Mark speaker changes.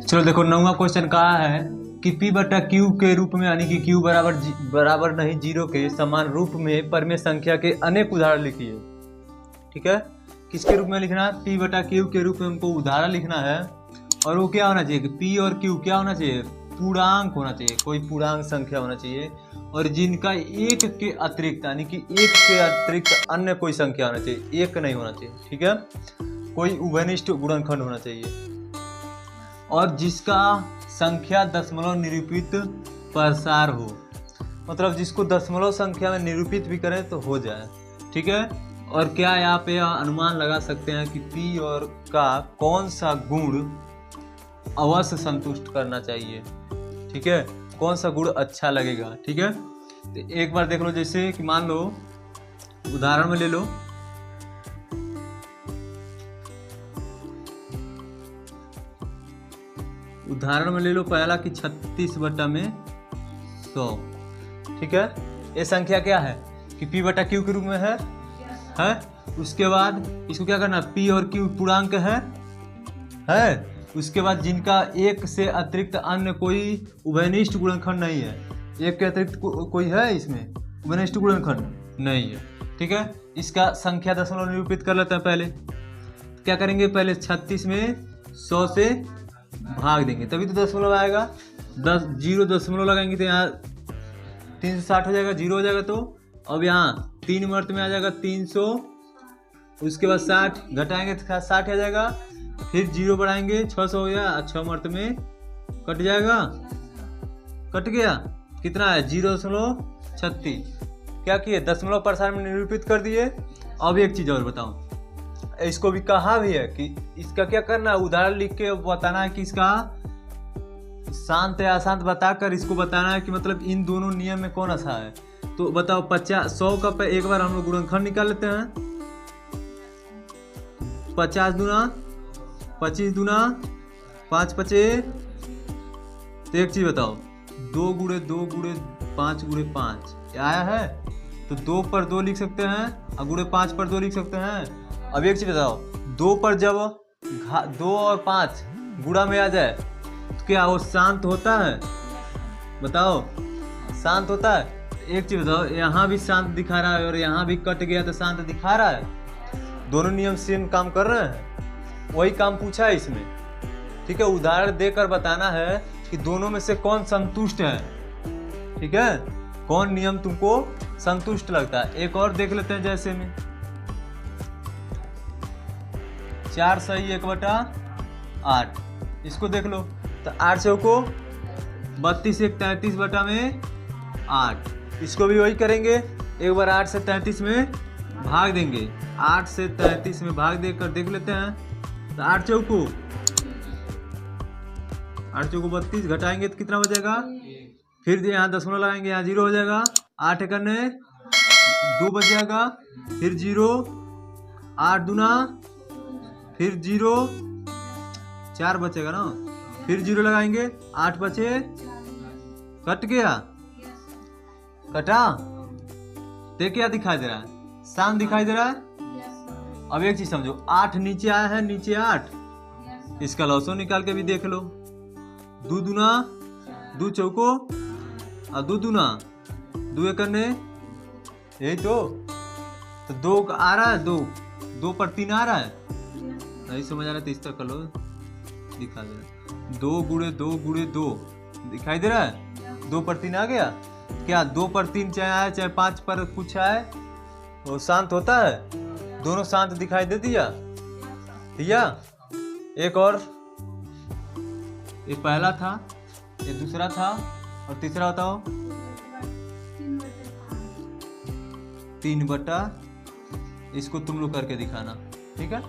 Speaker 1: चलो देखो 9वां क्वेश्चन कहा है कि P बटा Q के रूप में, यानी कि Q बराबर नहीं 0 के समान रूप में परमेय संख्या के अनेक उदाहरण लिखिए। ठीक है, किसके रूप में लिखना है? P बटा Q के रूप में हमको उदाहरण लिखना है। और वो क्या होना चाहिए कि P और Q क्या होना चाहिए? पूर्णांक होना चाहिए, कोई पूर्णांक संख्या होना चाहिए, और जिनका एक के अतिरिक्त, यानी कि एक के अतिरिक्त अन्य कोई संख्या होना चाहिए, एक नहीं होना चाहिए। ठीक है, कोई उभयनिष्ठ गुणनखंड होना चाहिए, और जिसका संख्या दशमलव निरूपित प्रसार हो, मतलब जिसको दशमलव संख्या में निरूपित भी करें तो हो जाए। ठीक है, और क्या यहाँ पे अनुमान लगा सकते हैं कि P और का कौन सा गुण अवश्य संतुष्ट करना चाहिए। ठीक है, कौन सा गुण अच्छा लगेगा। ठीक है, तो एक बार देख लो, जैसे कि मान लो उदाहरण में ले लो, पहला कि 36 बटा में 100। ठीक है, ये संख्या क्या है कि P बटा Q के रूप में है। उसके बाद इसको क्या करना, P और Q पूर्णांक है। उसके बाद जिनका एक से अतिरिक्त अन्य कोई उभयनिष्ठ गुणनखंड नहीं है, एक के अतिरिक्त कोई है इसमें उभयनिष्ठ गुणनखंड नहीं है। ठीक है, इसका संख्या दशमलव निरूपित कर लेते हैं। पहले क्या करेंगे, पहले 36 में 100 से भाग देंगे तभी तो दशमलव आएगा। 0 दशमलव लगाएंगे तो यहाँ 360 हो जाएगा, 0 हो जाएगा। तो अब यहाँ 3 मर्त में आ जाएगा 300, उसके बाद 60 घटाएंगे तो 60 आ जाएगा, फिर 0 बढ़ाएंगे 600 हो गया, 6 मर्त में कट जाएगा, कट गया, कितना है 0.36। क्या किए, दशमलव प्रसार में निरूपित कर दिए। अब एक चीज़ और बताऊँ, इसको भी कहा भी है कि इसका क्या करना है, उदाहरण लिख के बताना है कि इसका शांत या अशांत बताकर इसको बताना है कि मतलब इन दोनों नियम में कौन अच्छा है। तो बताओ 100 का एक बार हम लोग गुणनखंड निकाल लेते हैं। 50 दूना 25 दूना 5 पचे। तो एक चीज बताओ, 2 गुणे 2 गुणे 5 गुणे 5 आया है, तो 2 पर 2 लिख सकते हैं और गुणे 5 पर 2 लिख सकते हैं। अब एक चीज बताओ, 2 पर जब 2 और 5 गुणा में आ जाए तो क्या वो शांत होता है? बताओ, शांत होता है? एक चीज बताओ, यहाँ भी शांत दिखा रहा है और यहाँ भी कट गया तो शांत दिखा रहा है। दोनों नियम सेम काम कर रहे हैं, वही काम पूछा है इसमें। ठीक है, उदाहरण देकर बताना है कि दोनों में से कौन संतुष्ट है। ठीक है, कौन नियम तुमको संतुष्ट लगता है। एक और देख लेते हैं, जैसे में 4 सही 1/8, इसको देख लो। तो 8 से को 32 1 33 बटा में 8, इसको भी वही करेंगे। एक बार 8 से 33 में भाग देंगे, 8 से 33 में भाग देकर देख लेते हैं। तो 8 चौको 32, घटाएंगे तो कितना बचेगा, फिर यहाँ दशमलव लगाएंगे, यहाँ 0 हो जाएगा, 8 करने 2 बच जाएगा, फिर 0, 8 दूना, फिर 0, 4 बचेगा ना, फिर 0 लगाएंगे, 8 बचे, कट गया, कटा। देख क्या दिखाई दे रहा है, शांत दिखाई दे रहा है। अब एक चीज समझो, 8 नीचे आया है, नीचे 8, इसका लॉसो निकाल के भी देख लो। 2 दूना 2 चौको और 2 दूना 2 करने, यही तो 2 आ रहा है, 2 पर 3 आ रहा है। नहीं समझ आ रहा है तो इस तरह कर लो, दिखा दे रहा। 2 गुणे 2 गुणे 2 दिखाई दे रहा है, 2 पर 3 आ गया। क्या 2 पर 3 चाहे आए चाहे 5 पर कुछ आए, वो शांत होता है? दोनों शांत दिखाई दे दिया। एक और, ये पहला था, ये दूसरा था, और तीसरा बताओ 3 बटा, इसको तुम लोग करके दिखाना। ठीक है।